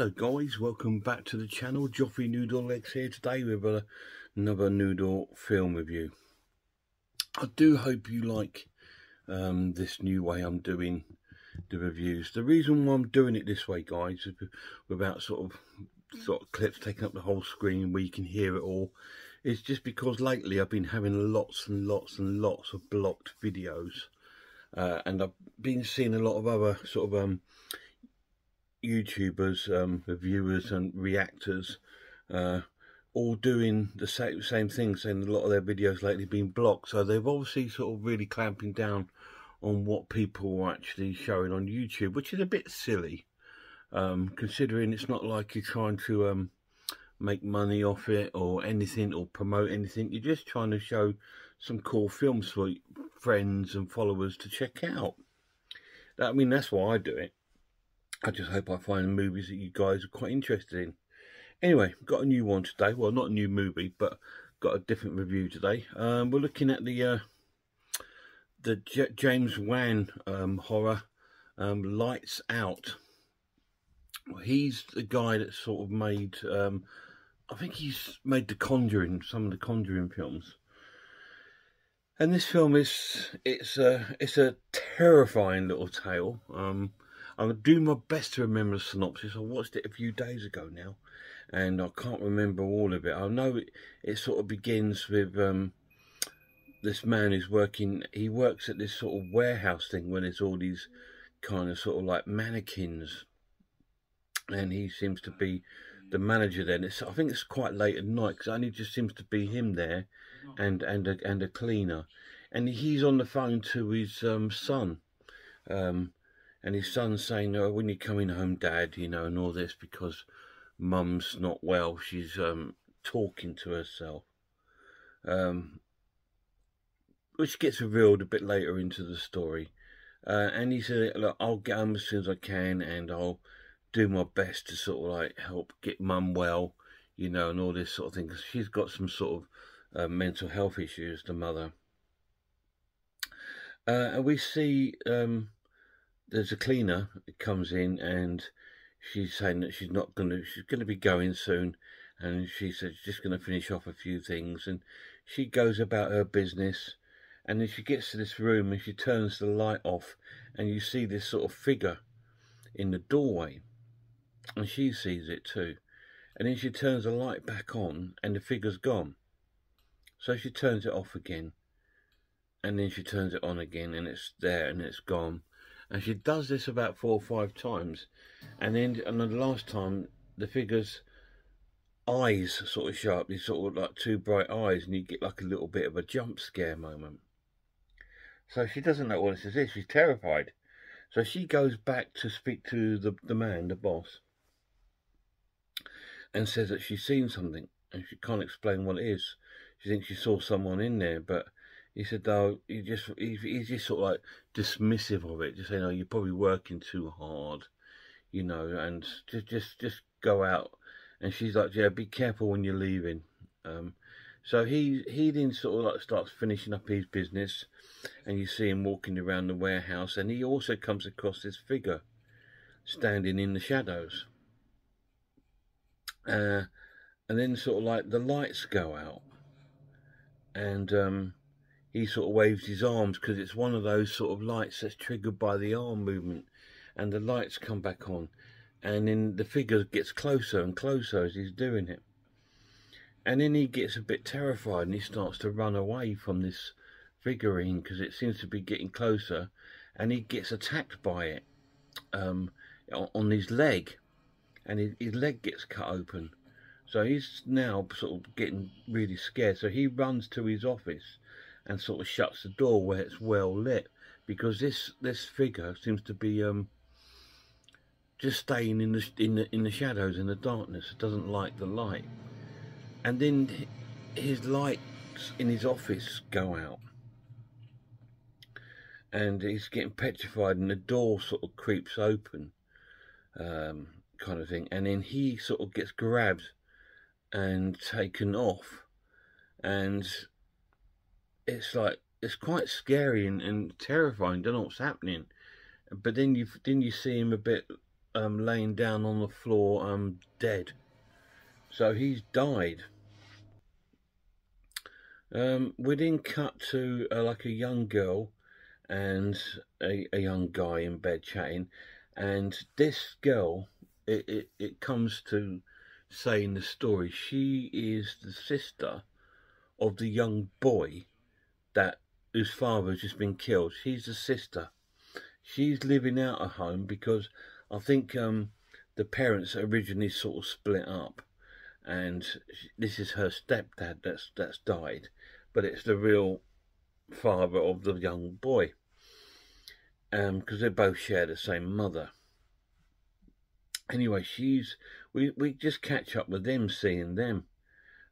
Hello guys, welcome back to the channel. Joffrey Noodle Legs here today with another Noodle film review. I do hope you like this new way I'm doing the reviews. The reason why I'm doing it this way, guys, is without sort of clips taking up the whole screen where you can hear it all, is just because lately I've been having lots and lots and lots of blocked videos, and I've been seeing a lot of other sort of YouTubers, reviewers and reactors all doing the same thing, saying a lot of their videos lately been blocked. So they've obviously sort of really clamping down on what people are actually showing on YouTube, which is a bit silly, considering it's not like you're trying to make money off it or anything or promote anything. You're just trying to show some cool films for friends and followers to check out. I mean, that's why I do it. I just hope I find movies that you guys are quite interested in. Anyway, got a new one today. Well, not a new movie, but got a different review today. We're looking at the James Wan horror, Lights Out. He's the guy that sort of made, I think he's made some of the Conjuring films. And this film it's a terrifying little tale. I'm going to do my best to remember the synopsis. I watched it a few days ago now, and I can't remember all of it. I know it sort of begins with this man who's he works at this sort of warehouse thing where there's all these kind of sort of like mannequins, and he seems to be the manager then. I think it's quite late at night, because it only just seems to be him there and a cleaner, and he's on the phone to his son. And his son's saying, "Oh, when you're coming home, Dad, you know, and all this, because Mum's not well. She's talking to herself," which gets revealed a bit later into the story. And he said, "Look, I'll get home as soon as I can, and I'll do my best to sort of like help get Mum well, you know, and all this sort of thing, because she's got some sort of mental health issues, the mother." And we see there's a cleaner that comes in, and she's saying that she's going to be going soon, and she says she's just going to finish off a few things, and she goes about her business, and then she gets to this room and she turns the light off, and you see this sort of figure in the doorway, and she sees it too, and then she turns the light back on and the figure's gone. So she turns it off again, and then she turns it on again, and it's there and it's gone. And she does this about 4 or 5 times. And then the last time, the figure's eyes sort of show up, these sort of like 2 bright eyes, and you get like a little bit of a jump scare moment. So she doesn't know what this is. She's terrified. So she goes back to speak to the man, the boss, and says that she's seen something, and she can't explain what it is. She thinks she saw someone in there, but he said, "No, he's just sort of like dismissive of it, just saying, oh, you're probably working too hard, you know, and just go out." And she's like, "Yeah, be careful when you're leaving." So he then sort of like starts finishing up his business, and you see him walking around the warehouse, and he also comes across this figure standing in the shadows. And then sort of like the lights go out, and he sort of waves his arms, because it's one of those sort of lights that's triggered by the arm movement, and the lights come back on, and then the figure gets closer and closer as he's doing it. And then he gets a bit terrified, and he starts to run away from this figurine, because it seems to be getting closer, and he gets attacked by it on his leg, and his leg gets cut open. So he's now sort of getting really scared, so he runs to his office and sort of shuts the door where it's well lit, because this figure seems to be just staying in the shadows, in the darkness. It doesn't like the light. And then his lights in his office go out, and he's getting petrified, and the door sort of creeps open, kind of thing, and then he sort of gets grabbed and taken off, and it's like, it's quite scary and terrifying. Don't know what's happening, but then you see him a bit laying down on the floor, dead. So he's died. We then cut to like a young girl and a young guy in bed chatting, and this girl, it comes to say in the story, she is the sister of the young boy that whose father has just been killed. She's the sister. She's living out at home because I think the parents originally sort of split up, and this is her stepdad that's died, but it's the real father of the young boy, because they both share the same mother. Anyway, we just catch up with them, seeing them,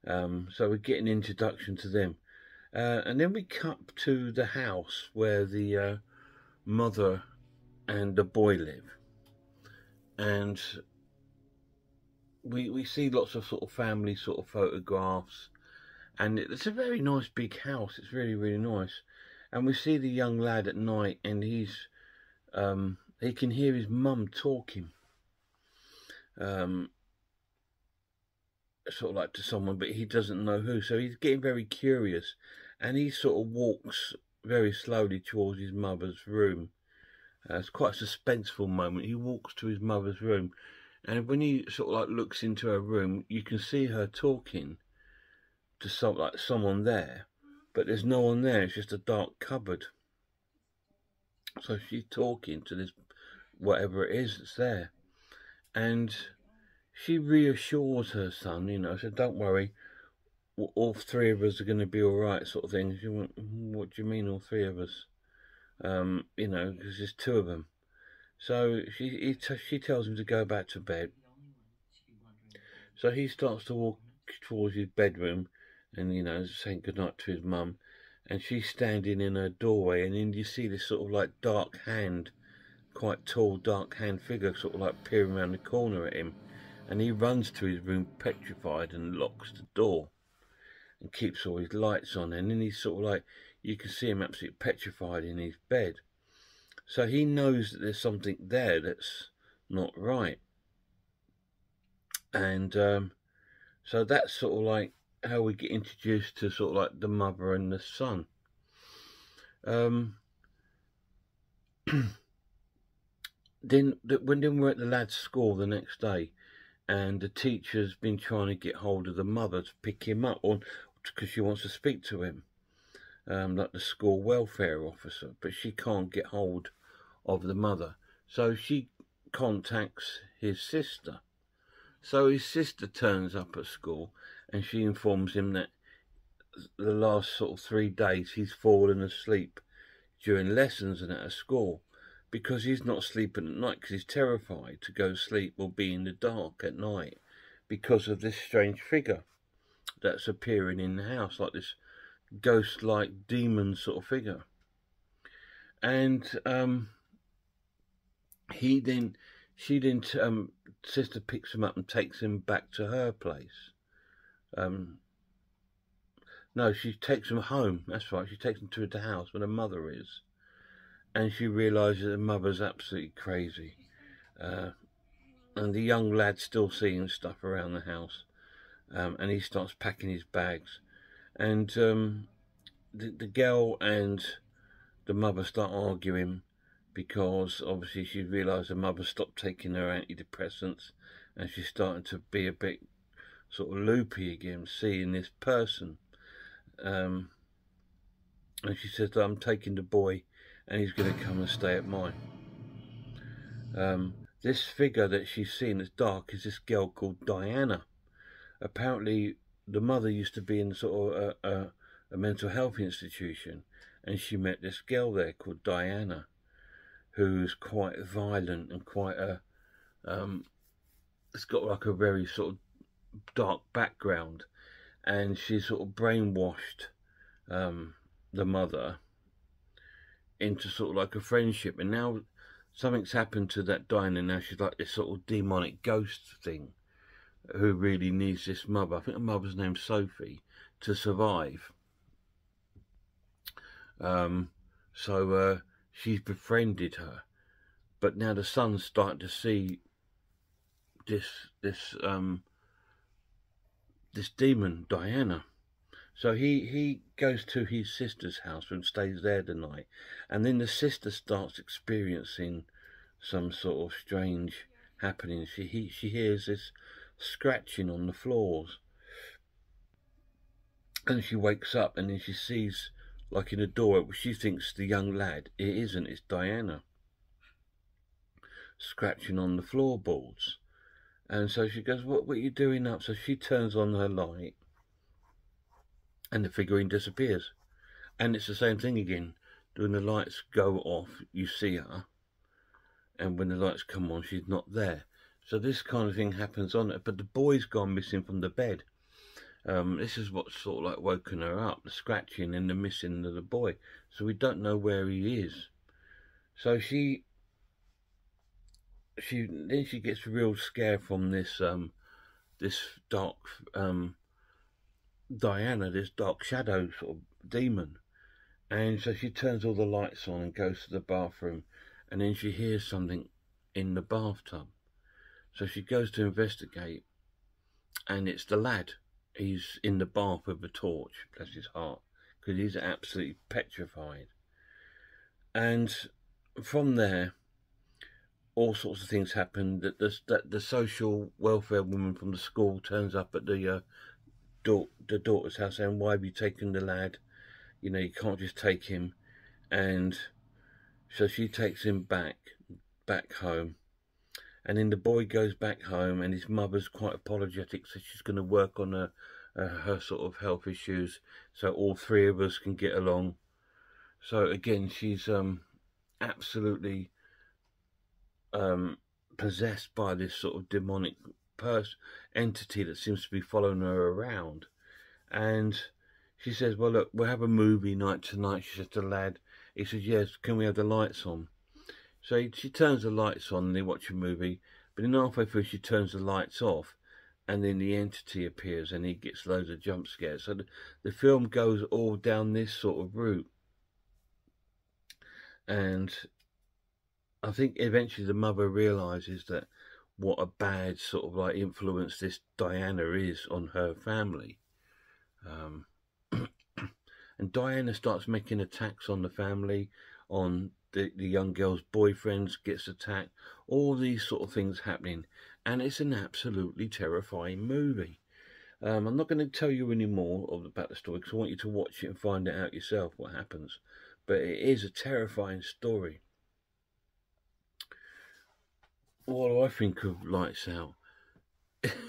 so we get an introduction to them, and then we cut to the house where the mother and the boy live, and we see lots of sort of family sort of photographs, and it's a very nice big house. It's really, really nice. And we see the young lad at night, and he can hear his mum talking, sort of like to someone, but he doesn't know who. So he's getting very curious, and he sort of walks very slowly towards his mother's room. It's quite a suspenseful moment. He walks to his mother's room, and when he sort of like looks into her room, you can see her talking to someone there, but there's no one there. It's just a dark cupboard. So she's talking to this whatever it is that's there, and she reassures her son, you know, said, "Don't worry, all three of us are going to be all right," sort of thing. She went, "What do you mean, all three of us?" You know, because there's two of them. So she tells him to go back to bed. So he starts to walk towards his bedroom, and you know, saying goodnight to his mum, and she's standing in her doorway, and then you see this sort of like dark hand, quite tall dark hand figure, sort of like peering around the corner at him, and he runs to his room petrified and locks the door and keeps all his lights on, and then he's sort of like, you can see him absolutely petrified in his bed. So he knows that there's something there that's not right, and so that's sort of like how we get introduced to sort of like the mother and the son. Then we're at the lad's school the next day, and the teacher's been trying to get hold of the mother to pick him up, or because she wants to speak to him, like the school welfare officer, but she can't get hold of the mother. So she contacts his sister. So his sister turns up at school, and she informs him that the last sort of 3 days he's fallen asleep during lessons and at school, because he's not sleeping at night because he's terrified to go to sleep or be in the dark at night because of this strange figure that's appearing in the house, like this ghost-like demon sort of figure. And sister picks him up and takes him back to her place. No, she takes him home. That's right. She takes him to the house where the mother is, and she realises the mother's absolutely crazy. And the young lad's still seeing stuff around the house, and he starts packing his bags. And the girl and the mother start arguing, because obviously she realised the mother stopped taking her antidepressants, and she's starting to be a bit sort of loopy again, seeing this person. And she says, "I'm taking the boy, and he's going to come and stay at mine." This figure that she's seen that's dark is this girl called Diana. Apparently, the mother used to be in sort of a mental health institution, and she met this girl there called Diana, who's quite violent and quite it's got like a very sort of dark background, and she sort of brainwashed the mother into sort of like a friendship, and now something's happened to that Diana. Now she's like this sort of demonic ghost thing who really needs this mother. I think the mother's name's Sophie, to survive. So she's befriended her, but now the son's starting to see this demon, Diana. So he goes to his sister's house and stays there the night, and then the sister starts experiencing some sort of strange happening. She hears this scratching on the floors, and she wakes up, and then she sees, like in a door, she thinks the young lad. It isn't. It's Diana scratching on the floorboards. And so she goes, what are you doing up? So she turns on her light, and the figurine disappears. And it's the same thing again. When the lights go off, you see her, and when the lights come on, she's not there. So this kind of thing happens on it. But the boy's gone missing from the bed. This is what's sort of like woken her up, the scratching and the missing of the boy. So we don't know where he is. So she gets real scared from this this dark Diana, this dark shadow sort of demon. And so she turns all the lights on and goes to the bathroom, and then she hears something in the bathtub. So she goes to investigate, and it's the lad. He's in the bath with a torch, bless his heart, because he's absolutely petrified. And from there, all sorts of things happen. That the social welfare woman from the school turns up at the daughter's house saying, why have you taken the lad? You know, you can't just take him. And so she takes him back home. And then the boy goes back home, and his mother's quite apologetic, so she's going to work on her sort of health issues, so all three of us can get along. So again, she's absolutely possessed by this sort of demonic entity that seems to be following her around. And she says, well, look, we'll have a movie night tonight. She says to the lad. He says, yes, can we have the lights on? So she turns the lights on and they watch a movie, but then halfway through she turns the lights off, and then the entity appears and he gets loads of jump scares. So the film goes all down this sort of route. And I think eventually the mother realises that what a bad sort of like influence this Diana is on her family. And Diana starts making attacks on the family, on the young girl's boyfriend gets attacked, all these sort of things happening, and it's an absolutely terrifying movie. I'm not going to tell you any more about the story because I want you to watch it and find it out yourself what happens, but it is a terrifying story. What do I think of Lights Out?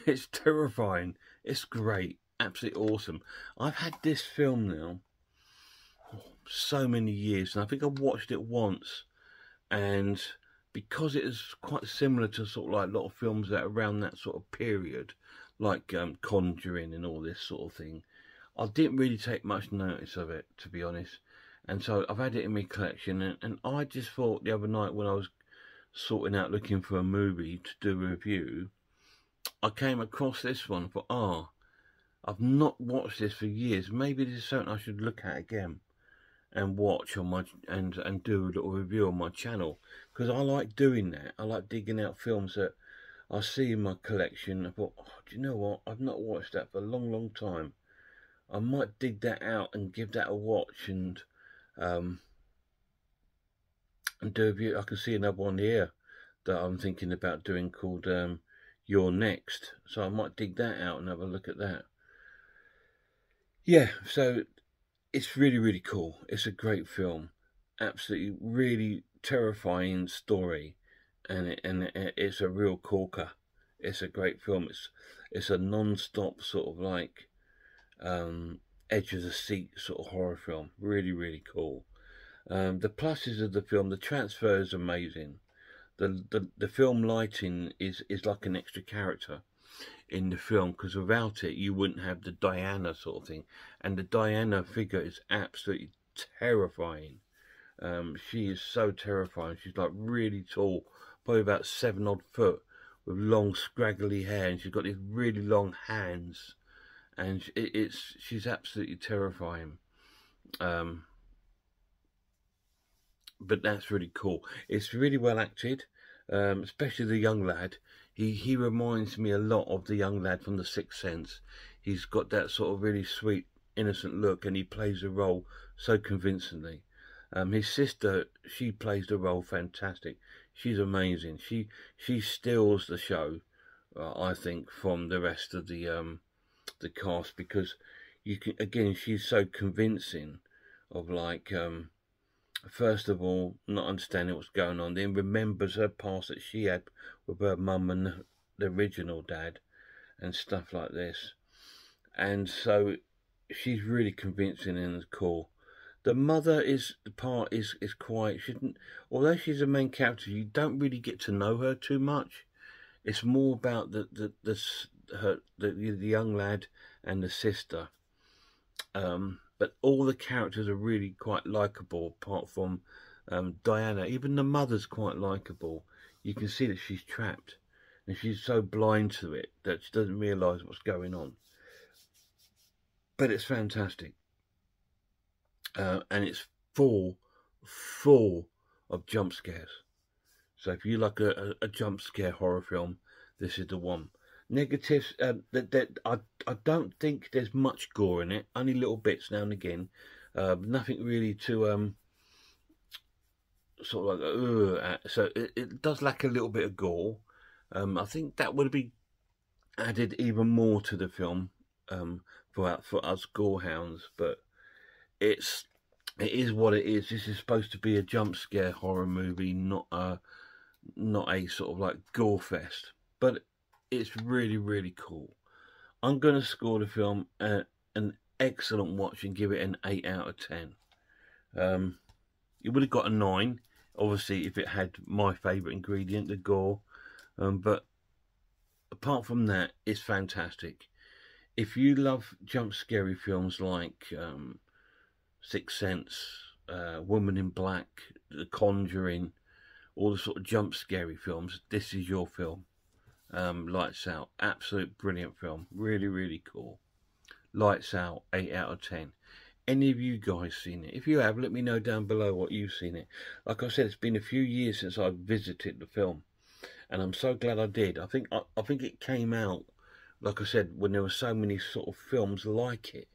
It's terrifying, it's great, absolutely awesome. I've had this film now so many years, and I think I watched it once, and because it is quite similar to sort of like a lot of films that are around that sort of period, like Conjuring and all this sort of thing, I didn't really take much notice of it, to be honest. And so I've had it in my collection, and I just thought the other night when I was sorting out looking for a movie to do a review, I came across this one. I thought, I've not watched this for years, maybe this is something I should look at again and watch on my and do a little review on my channel, because I like doing that. I like digging out films that I see in my collection. I thought, do you know what, I've not watched that for a long time. I might dig that out and give that a watch and do a review. I can see another one here that I'm thinking about doing called You're Next, so I might dig that out and have a look at that. Yeah, so it's really cool. It's a great film, absolutely really terrifying story, and it's a real corker. It's a great film. It's a non-stop sort of like edge of the seat sort of horror film. Really cool. The pluses of the film: the transfer is amazing. The film lighting is like an extra character in the film, because without it you wouldn't have the Diana sort of thing, and the Diana figure is absolutely terrifying. She is so terrifying. She's like really tall, probably about 7 odd foot, with long scraggly hair, and she's got these really long hands, and she's absolutely terrifying. But that's really cool. It's really well acted, especially the young lad. he reminds me a lot of the young lad from The Sixth Sense. He's got that sort of really sweet, innocent look, and he plays the role so convincingly. His sister, she plays the role fantastic. She's amazing. She steals the show, I think, from the rest of the cast, because you can, again, she's so convincing of, like, first of all, not understanding what's going on, then remembers her past that she had with her mum and the original dad and stuff like this. And so she's really convincing in the core. The mother is quite, although she's a main character, you don't really get to know her too much. It's more about the young lad and the sister. But all the characters are really quite likeable, apart from Diana. Even the mother's quite likeable. You can see that she's trapped, and she's so blind to it that she doesn't realise what's going on. But it's fantastic. And it's full of jump scares. So if you like a jump scare horror film, this is the one. Negatives, I don't think there's much gore in it, only little bits now and again. Nothing really to sort of like, so it does lack a little bit of gore. I think that would be added even more to the film for us gorehounds, but it is what it is. This is supposed to be a jump scare horror movie, not a sort of like gore fest, but it's really, really cool. I'm going to score the film an excellent watch and give it an 8 out of 10. It would have got a 9, obviously, if it had my favourite ingredient, the gore. But apart from that, it's fantastic. If you love jump scary films like Sixth Sense, Woman in Black, The Conjuring, all the sort of jump scary films, this is your film. Lights Out, absolute brilliant film, really, really cool. Lights Out, 8 out of 10. Any of you guys seen it? If you have, let me know down below what you've seen it. Like I said, it's been a few years since I visited the film, and I'm so glad I did. I think it came out, like I said, when there were so many sort of films like it,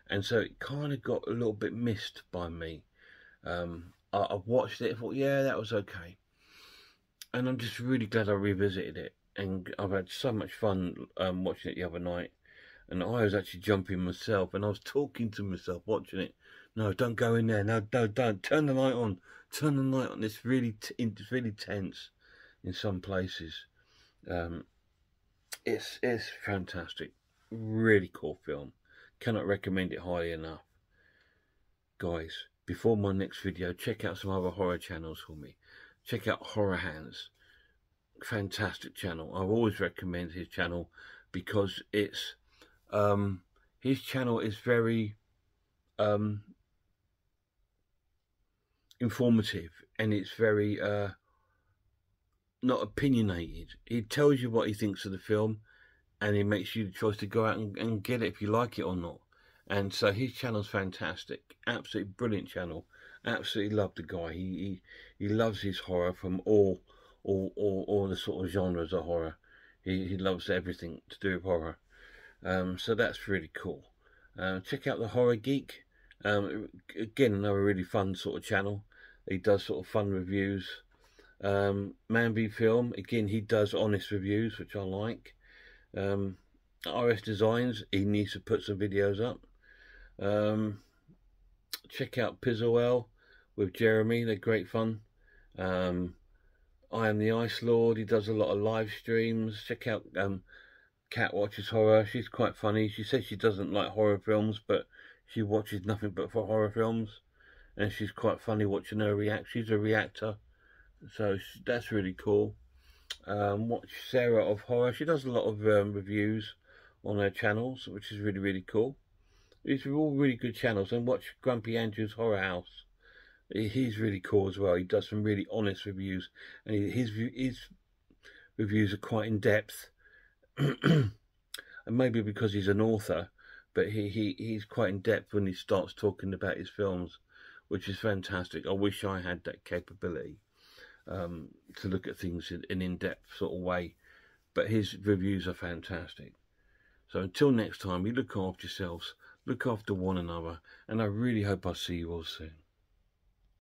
and so it kind of got a little bit missed by me. I watched it, thought, yeah, that was okay, and I'm just really glad I revisited it. And I've had so much fun watching it the other night. And I was actually jumping myself. And I was talking to myself watching it. No, don't go in there. No, don't. Turn the light on. Turn the light on. It's really tense in some places. It's fantastic. Really cool film. Cannot recommend it highly enough. Guys, before my next video, check out some other horror channels for me. Check out Horror Hands. Fantastic channel. I've always recommended his channel because it's his channel is very informative, and it's very not opinionated. He tells you what he thinks of the film, and he makes you the choice to go out and get it if you like it or not. And so his channel's fantastic, absolutely brilliant channel. Absolutely love the guy. He loves his horror from all the sort of genres of horror. He loves everything to do with horror. So that's really cool. Check out the Horror Geek. Again, another really fun sort of channel. He does sort of fun reviews. Manby Film, again, he does honest reviews, which I like. RS Designs, he needs to put some videos up. Check out Pizzle with Jeremy, they're great fun. I Am the Ice Lord, he does a lot of live streams. Check out Cat Watches Horror, she's quite funny. She says she doesn't like horror films, but she watches nothing but for horror films, and she's quite funny watching her react. She's a reactor, so that's really cool. Watch Sarah of Horror, she does a lot of reviews on her channels, which is really, really cool. These are all really good channels. And watch Grumpy Andrew's Horror House. He's really cool as well. He does some really honest reviews, and his reviews are quite in depth. And maybe because he's an author, but he's quite in depth when he starts talking about his films, which is fantastic. I wish I had that capability to look at things in an in-depth sort of way, but his reviews are fantastic. So until next time, you look after yourselves, look after one another, and I really hope I see you all soon.